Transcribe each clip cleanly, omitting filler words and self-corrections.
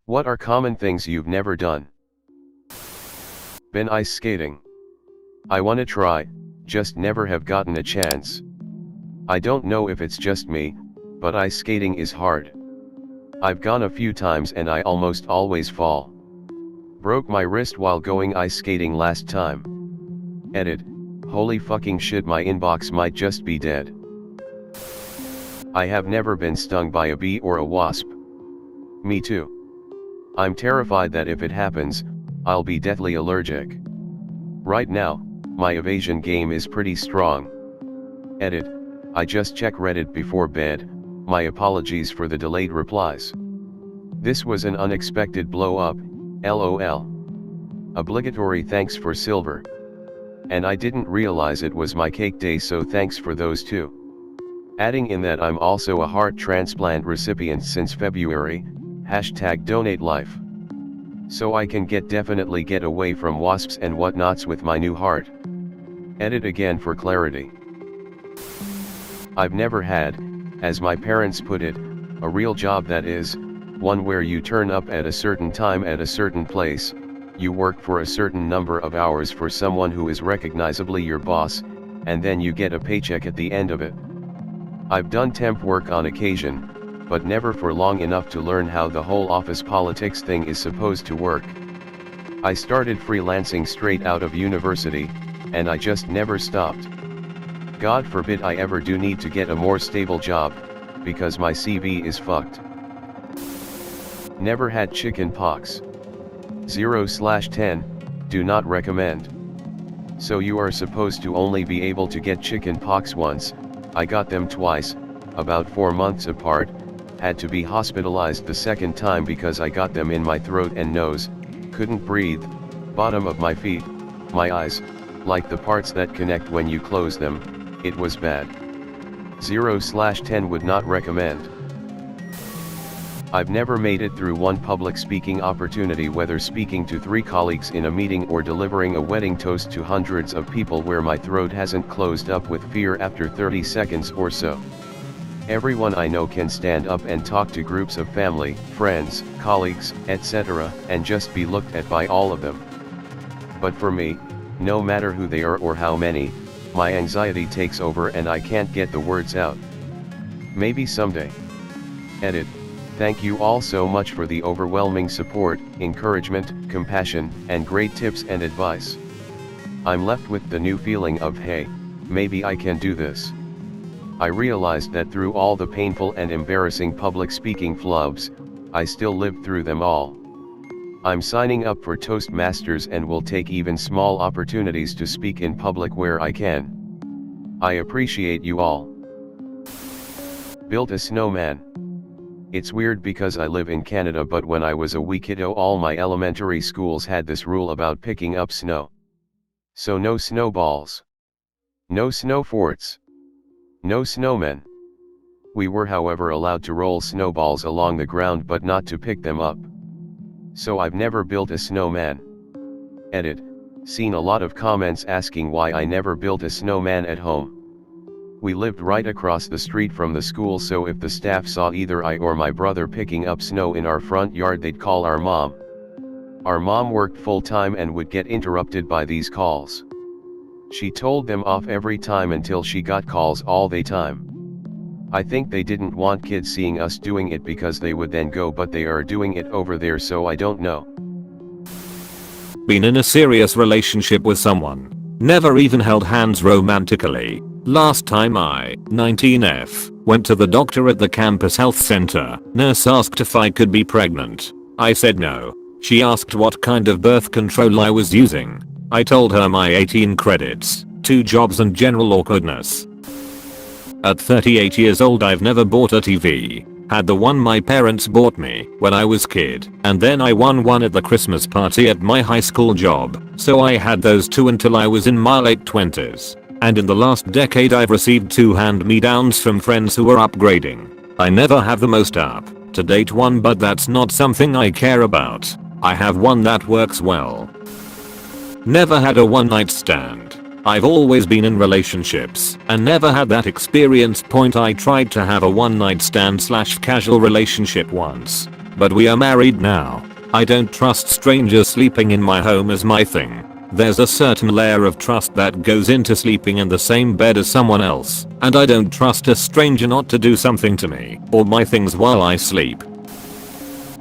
What are common things you've never done? Been ice skating. I wanna try, just never have gotten a chance. I don't know if it's just me, but ice skating is hard. I've gone a few times and I almost always fall. Broke my wrist while going ice skating last time. Edit. Holy fucking shit, my inbox might just be dead. I have never been stung by a bee or a wasp. Me too. I'm terrified that if it happens, I'll be deathly allergic. Right now, my evasion game is pretty strong. Edit. I just check Reddit before bed, my apologies for the delayed replies. This was an unexpected blow up, lol. Obligatory thanks for silver. And I didn't realize it was my cake day, so thanks for those too. Adding in that I'm also a heart transplant recipient since February, #DonateLife. So I can definitely get away from wasps and whatnots with my new heart. Edit again for clarity. I've never had, as my parents put it, a real job, that is, one where you turn up at a certain time at a certain place, you work for a certain number of hours for someone who is recognizably your boss, and then you get a paycheck at the end of it. I've done temp work on occasion, but never for long enough to learn how the whole office politics thing is supposed to work. I started freelancing straight out of university, and I just never stopped. God forbid I ever do need to get a more stable job, because my CV is fucked. Never had chicken pox. 0/10, do not recommend. So you are supposed to only be able to get chicken pox once. I got them twice, about 4 months apart, had to be hospitalized the second time because I got them in my throat and nose, couldn't breathe, bottom of my feet, my eyes, like the parts that connect when you close them, it was bad. 0/10 would not recommend. I've never made it through one public speaking opportunity, whether speaking to 3 colleagues in a meeting or delivering a wedding toast to hundreds of people, where my throat hasn't closed up with fear after 30 seconds or so. Everyone I know can stand up and talk to groups of family, friends, colleagues, etc., and just be looked at by all of them. But for me, no matter who they are or how many, my anxiety takes over and I can't get the words out. Maybe someday. Edit. Thank you all so much for the overwhelming support, encouragement, compassion, and great tips and advice. I'm left with the new feeling of, hey, maybe I can do this. I realized that through all the painful and embarrassing public speaking flubs, I still lived through them all. I'm signing up for Toastmasters and will take even small opportunities to speak in public where I can. I appreciate you all. Built a snowman. It's weird because I live in Canada, but when I was a wee kiddo, all my elementary schools had this rule about picking up snow. So no snowballs. No snow forts. No snowmen. We were, however, allowed to roll snowballs along the ground but not to pick them up. So I've never built a snowman. Edit. Seen a lot of comments asking why I never built a snowman at home. We lived right across the street from the school, so if the staff saw either I or my brother picking up snow in our front yard, they'd call our mom. Our mom worked full time and would get interrupted by these calls. She told them off every time until she got calls all the time. I think they didn't want kids seeing us doing it because they would then go, but they are doing it over there, so I don't know. Been in a serious relationship with someone. Never even held hands romantically. Last time I, 19F, went to the doctor at the campus health center. Nurse asked if I could be pregnant. I said no. She asked what kind of birth control I was using. I told her my 18 credits, 2 jobs and general awkwardness. At 38 years old, I've never bought a TV. Had the one my parents bought me when I was kid, and then I won one at the Christmas party at my high school job, so I had those 2 until I was in my late 20s. And in the last decade I've received 2 hand-me-downs from friends who are upgrading. I never have the most up-to-date one, but that's not something I care about. I have one that works well. Never had a one-night stand. I've always been in relationships and never had that experience point. I tried to have a one-night stand / casual relationship once. but we are married now. I don't trust strangers sleeping in my home as my thing. There's a certain layer of trust that goes into sleeping in the same bed as someone else, and I don't trust a stranger not to do something to me or my things while I sleep.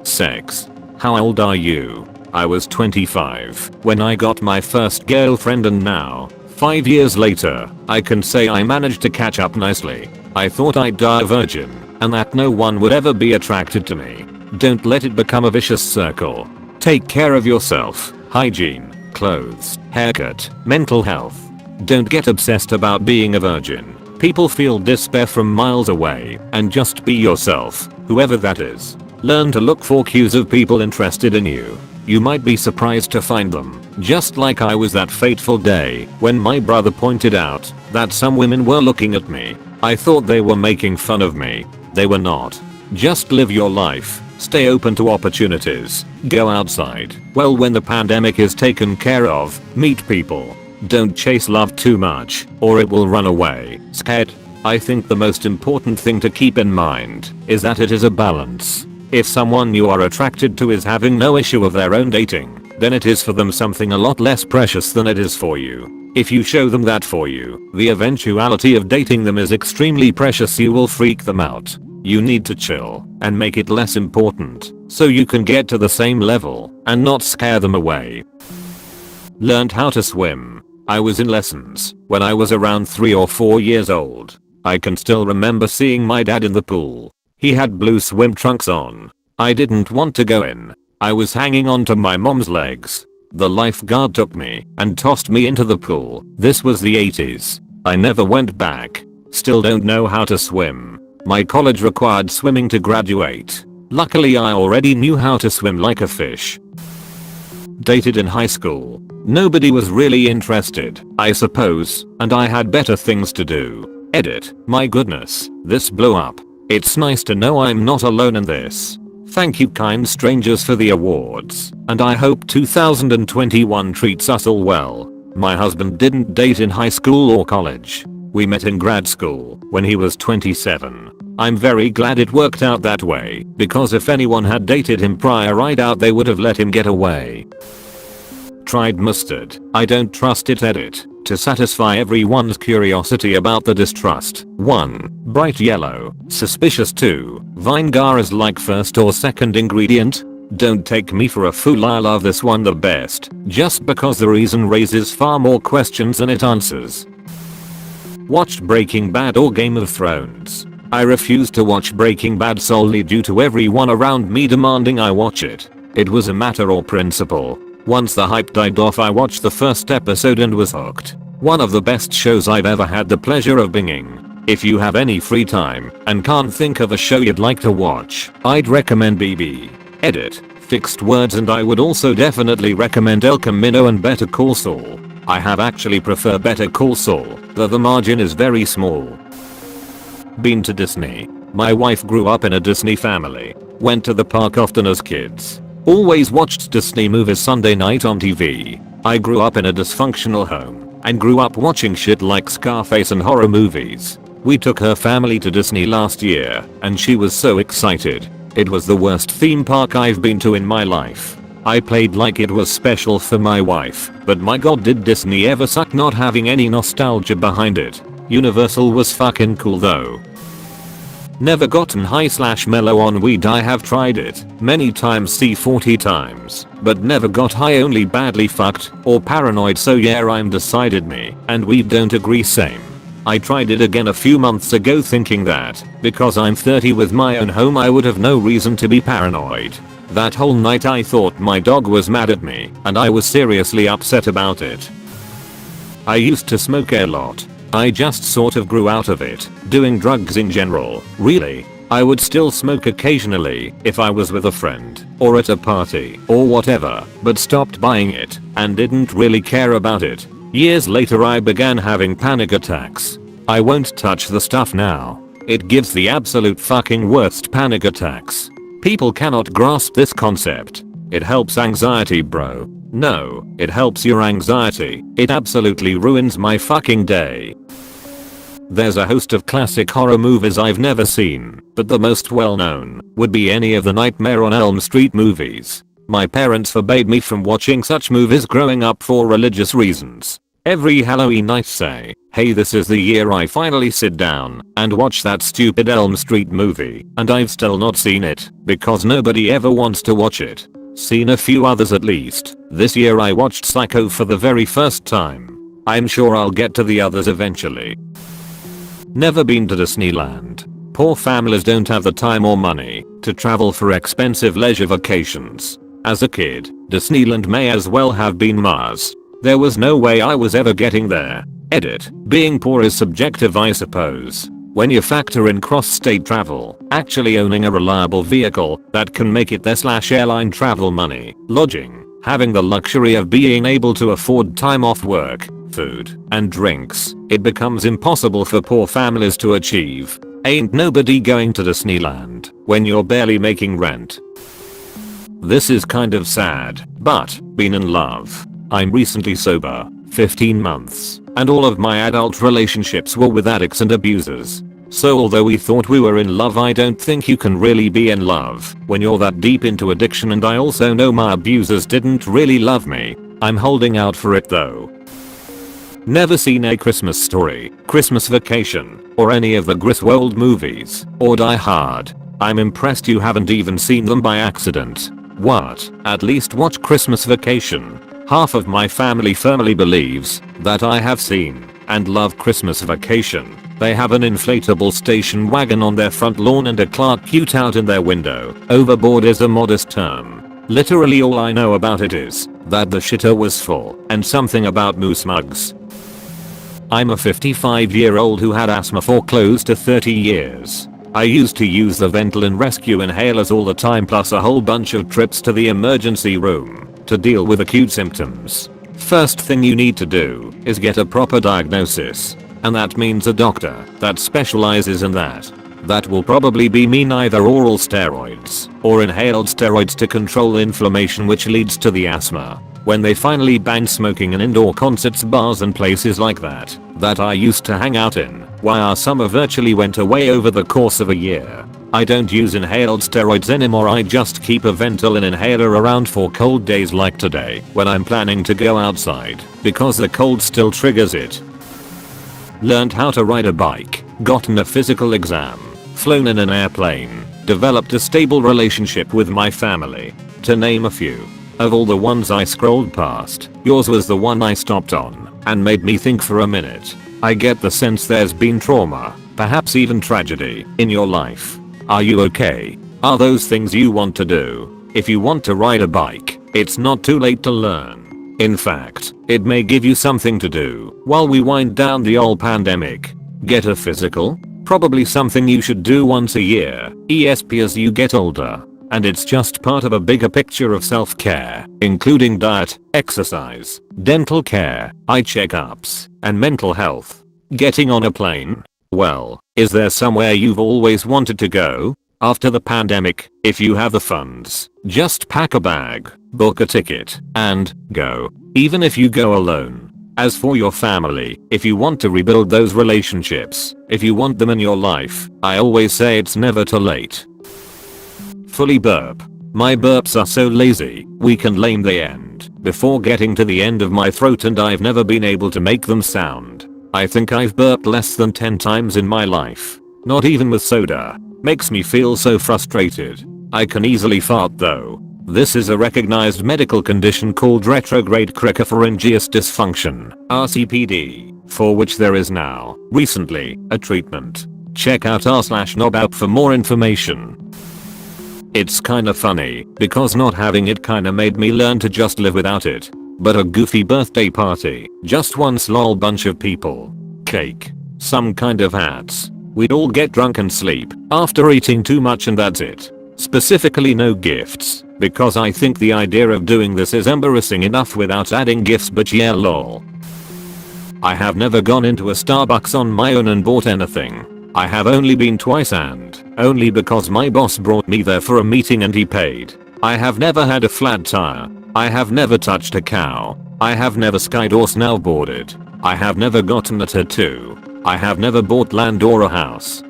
Sex. How old are you? I was 25 when I got my first girlfriend, and now, 5 years later, I can say I managed to catch up nicely. I thought I'd die a virgin and that no one would ever be attracted to me. Don't let it become a vicious circle. Take care of yourself, hygiene, clothes, haircut, mental health. Don't get obsessed about being a virgin. People feel despair from miles away, and just be yourself, whoever that is. Learn to look for cues of people interested in you. You might be surprised to find them, just like I was that fateful day when my brother pointed out that some women were looking at me. I thought they were making fun of me. They were not. Just live your life. Stay open to opportunities. Go outside. Well, when the pandemic is taken care of, meet people. Don't chase love too much, or it will run away. Scared? I think the most important thing to keep in mind is that it is a balance. If someone you are attracted to is having no issue of their own dating, then it is for them something a lot less precious than it is for you. If you show them that for you, the eventuality of dating them is extremely precious, you will freak them out. You need to chill and make it less important so you can get to the same level and not scare them away. Learned how to swim. I was in lessons when I was around 3 or 4 years old. I can still remember seeing my dad in the pool. He had blue swim trunks on. I didn't want to go in. I was hanging onto my mom's legs. The lifeguard took me and tossed me into the pool. This was the 80s. I never went back. Still don't know how to swim. My college required swimming to graduate. Luckily I already knew how to swim like a fish. Dated in high school. Nobody was really interested, I suppose, and I had better things to do. Edit. My goodness, this blew up. It's nice to know I'm not alone in this. Thank you kind strangers for the awards, and I hope 2021 treats us all well. My husband didn't date in high school or college. We met in grad school when he was 27. I'm very glad it worked out that way, because if anyone had dated him prior, I doubt they would have let him get away. Tried mustard. I don't trust it. Edit. To satisfy everyone's curiosity about the distrust. 1. Bright yellow. Suspicious. 2. Vinegar is like first or second ingredient. Don't take me for a fool, I love this one the best, just because the reason raises far more questions than it answers. Watched Breaking Bad or Game of Thrones. I refused to watch Breaking Bad solely due to everyone around me demanding I watch it. It was a matter of principle. Once the hype died off, I watched the first episode and was hooked. One of the best shows I've ever had the pleasure of binging. If you have any free time and can't think of a show you'd like to watch, I'd recommend BB. Edit. Fixed words. And I would also definitely recommend El Camino and Better Call Saul. I have actually prefer Better Call Saul, though the margin is very small. Been to Disney. My wife grew up in a Disney family. Went to the park often as kids. Always watched Disney movies Sunday night on TV. I grew up in a dysfunctional home and grew up watching shit like Scarface and horror movies. We took her family to Disney last year and she was so excited. It was the worst theme park I've been to in my life. I played like it was special for my wife, but my god did Disney ever suck, not having any nostalgia behind it. Universal was fucking cool though. Never gotten high/mellow on weed. I have tried it many times, 40 times, but never got high, only badly fucked or paranoid. So yeah, I'm decided me and weed don't agree. Same. I tried it again a few months ago thinking that because I'm 30 with my own home I would have no reason to be paranoid. That whole night I thought my dog was mad at me and I was seriously upset about it. I used to smoke a lot. I just sort of grew out of it, doing drugs in general. Really, I would still smoke occasionally if I was with a friend or at a party or whatever, but stopped buying it and didn't really care about it. Years later I began having panic attacks. I won't touch the stuff now. It gives the absolute fucking worst panic attacks. People cannot grasp this concept. It helps anxiety, bro. No, it helps your anxiety. It absolutely ruins my fucking day. There's a host of classic horror movies I've never seen, but the most well known would be any of the Nightmare on Elm Street movies. My parents forbade me from watching such movies growing up for religious reasons. Every Halloween night say, hey, this is the year I finally sit down and watch that stupid Elm Street movie, and I've still not seen it because nobody ever wants to watch it. Seen a few others at least. This year I watched Psycho for the very first time. I'm sure I'll get to the others eventually. Never been to Disneyland. Poor families don't have the time or money to travel for expensive leisure vacations. As a kid, Disneyland may as well have been Mars. There was no way I was ever getting there. Edit. Being poor is subjective, I suppose. When you factor in cross-state travel, actually owning a reliable vehicle that can make it their/airline travel money, lodging, having the luxury of being able to afford time off work, food, and drinks, it becomes impossible for poor families to achieve. Ain't nobody going to Disneyland when you're barely making rent. This is kind of sad, but been in love. I'm recently sober, 15 months, and all of my adult relationships were with addicts and abusers. So although we thought we were in love, I don't think you can really be in love when you're that deep into addiction, and I also know my abusers didn't really love me. I'm holding out for it though. Never seen A Christmas Story, Christmas Vacation, or any of the Griswold movies, or Die Hard. I'm impressed you haven't even seen them by accident. What? At least watch Christmas Vacation. Half of my family firmly believes that I have seen and love Christmas Vacation. They have an inflatable station wagon on their front lawn and a Clark Kent out in their window. Overboard is a modest term. Literally all I know about it is that the shitter was full and something about moose mugs. I'm a 55-year-old who had asthma for close to 30 years. I used to use the Ventolin rescue inhalers all the time, plus a whole bunch of trips to the emergency room to deal with acute symptoms. First thing you need to do is get a proper diagnosis, and that means a doctor that specializes in that. That will probably be mean either oral steroids or inhaled steroids to control inflammation, which leads to the asthma. When they finally banned smoking in indoor concerts, bars and places like that I used to hang out in, why our summer virtually went away over the course of a year. I don't use inhaled steroids anymore, I just keep a Ventolin inhaler around for cold days like today when I'm planning to go outside, because the cold still triggers it. Learned how to ride a bike, gotten a physical exam, flown in an airplane, developed a stable relationship with my family, to name a few. Of all the ones I scrolled past, yours was the one I stopped on and made me think for a minute. I get the sense there's been trauma, perhaps even tragedy, in your life. Are you okay? Are those things you want to do? If you want to ride a bike, it's not too late to learn. In fact, it may give you something to do while we wind down the old pandemic. Get a physical? Probably something you should do once a year, ESP, as you get older. And it's just part of a bigger picture of self-care, including diet, exercise, dental care, eye checkups, and mental health. Getting on a plane? Well, is there somewhere you've always wanted to go? After the pandemic, if you have the funds, just pack a bag, book a ticket, and go. Even if you go alone. As for your family, if you want to rebuild those relationships, if you want them in your life, I always say it's never too late. Fully burp. My burps are so lazy, we can lame the end before getting to the end of my throat, and I've never been able to make them sound. I think I've burped less than 10 times in my life. Not even with soda. Makes me feel so frustrated. I can easily fart though. This is a recognized medical condition called retrograde cricopharyngeus dysfunction, RCPD, for which there is now, recently, a treatment. Check out r/knobout for more information. It's kinda funny, because not having it kinda made me learn to just live without it. But a goofy birthday party, just once, lol, bunch of people. Cake. Some kind of hats. We'd all get drunk and sleep after eating too much, and that's it. Specifically no gifts, because I think the idea of doing this is embarrassing enough without adding gifts, but yeah, lol. I have never gone into a Starbucks on my own and bought anything. I have only been twice, and only because my boss brought me there for a meeting and he paid. I have never had a flat tire. I have never touched a cow. I have never skied or snowboarded. I have never gotten a tattoo. I have never bought land or a house.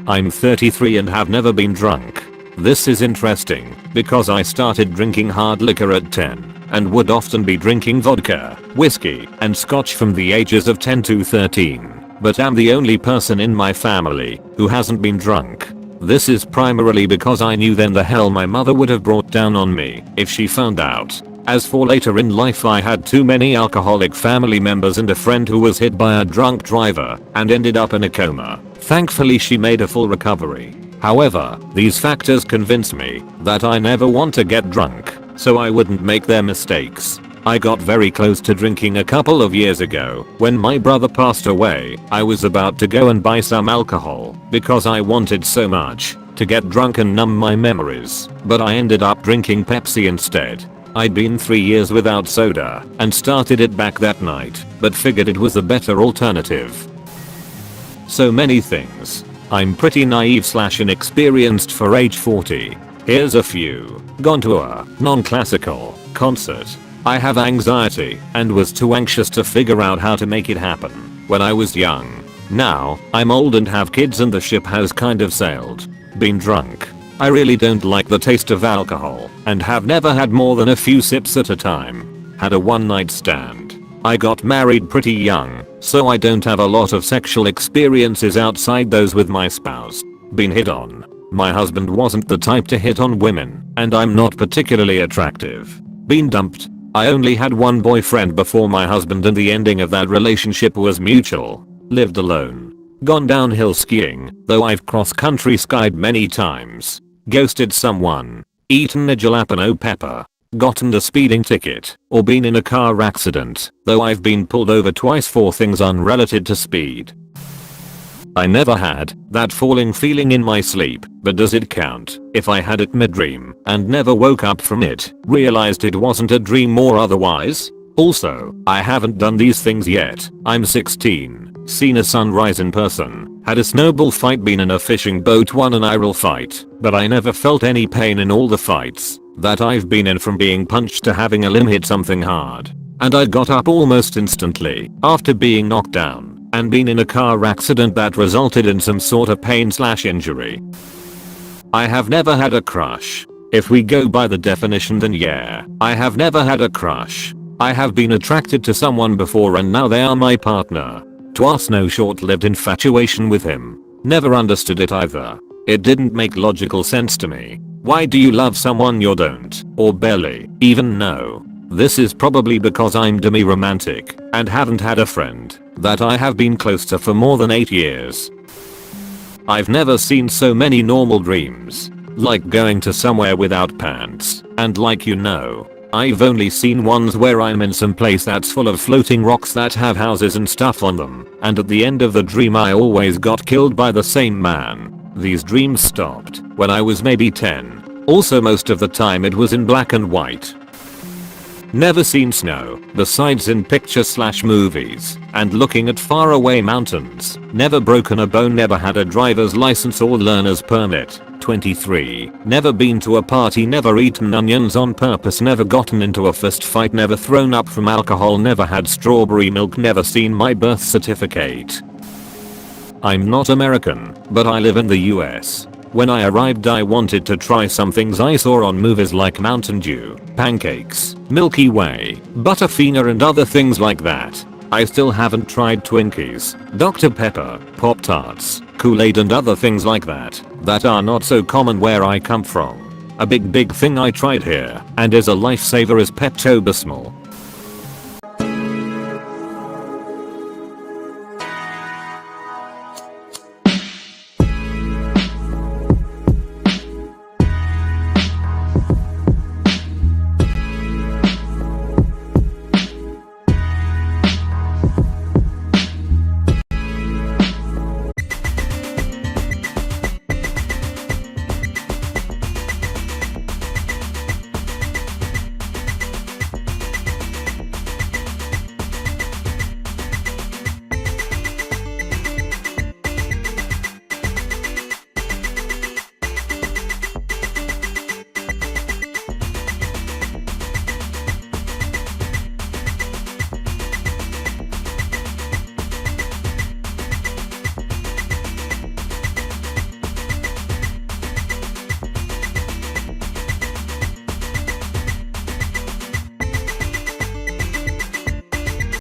I'm 33 and have never been drunk. This is interesting because I started drinking hard liquor at 10 and would often be drinking vodka, whiskey, and scotch from the ages of 10 to 13. But am the only person in my family who hasn't been drunk. This is primarily because I knew then the hell my mother would have brought down on me if she found out. As for later in life, I had too many alcoholic family members and a friend who was hit by a drunk driver and ended up in a coma. Thankfully she made a full recovery. However, these factors convince me that I never want to get drunk, so I wouldn't make their mistakes. I got very close to drinking a couple of years ago. When my brother passed away, I was about to go and buy some alcohol because I wanted so much to get drunk and numb my memories, but I ended up drinking Pepsi instead. I'd been 3 years without soda and started it back that night, but figured it was a better alternative. So many things. I'm pretty naive / inexperienced for age 40. Here's a few. Gone to a non-classical concert. I have anxiety and was too anxious to figure out how to make it happen when I was young. Now, I'm old and have kids and the ship has kind of sailed. Been drunk. I really don't like the taste of alcohol and have never had more than a few sips at a time. Had a one night stand. I got married pretty young, so I don't have a lot of sexual experiences outside those with my spouse. Been hit on. My husband wasn't the type to hit on women, and I'm not particularly attractive. Been dumped. I only had one boyfriend before my husband and the ending of that relationship was mutual. Lived alone. Gone downhill skiing, though I've cross-country skied many times. Ghosted someone. Eaten a jalapeno pepper. Gotten a speeding ticket, or been in a car accident, though I've been pulled over twice for things unrelated to speed. I never had that falling feeling in my sleep, but does it count if I had it mid-dream and never woke up from it, realized it wasn't a dream or otherwise? Also, I haven't done these things yet. I'm 16, seen a sunrise in person, had a snowball fight, been in a fishing boat, won an IRL fight, but I never felt any pain in all the fights that I've been in, from being punched to having a limb hit something hard. And I got up almost instantly after being knocked down and been in a car accident that resulted in some sort of pain / injury. I have never had a crush. If we go by the definition, then yeah, I have never had a crush. I have been attracted to someone before and now they are my partner. Twas no short-lived infatuation with him. Never understood it either. It didn't make logical sense to me. Why do you love someone you don't, or barely, even know? This is probably because I'm demi-romantic and haven't had a friend that I have been close to for more than 8 years. I've never seen so many normal dreams, like going to somewhere without pants, and like, you know, I've only seen ones where I'm in some place that's full of floating rocks that have houses and stuff on them, and at the end of the dream I always got killed by the same man. These dreams stopped when I was maybe 10. Also, most of the time it was in black and white. Never seen snow besides in pictures / movies and looking at faraway mountains. Never broken a bone, never had a driver's license or learner's permit. 23. Never been to a party, never eaten onions on purpose, never gotten into a fist fight, never thrown up from alcohol, never had strawberry milk, never seen my birth certificate. I'm not American, but I live in the US. When I arrived I wanted to try some things I saw on movies like Mountain Dew, pancakes, Milky Way, Butterfinger and other things like that. I still haven't tried Twinkies, Dr. Pepper, Pop-Tarts, Kool-Aid and other things like that are not so common where I come from. A big thing I tried here and is a lifesaver is Pepto-Bismol.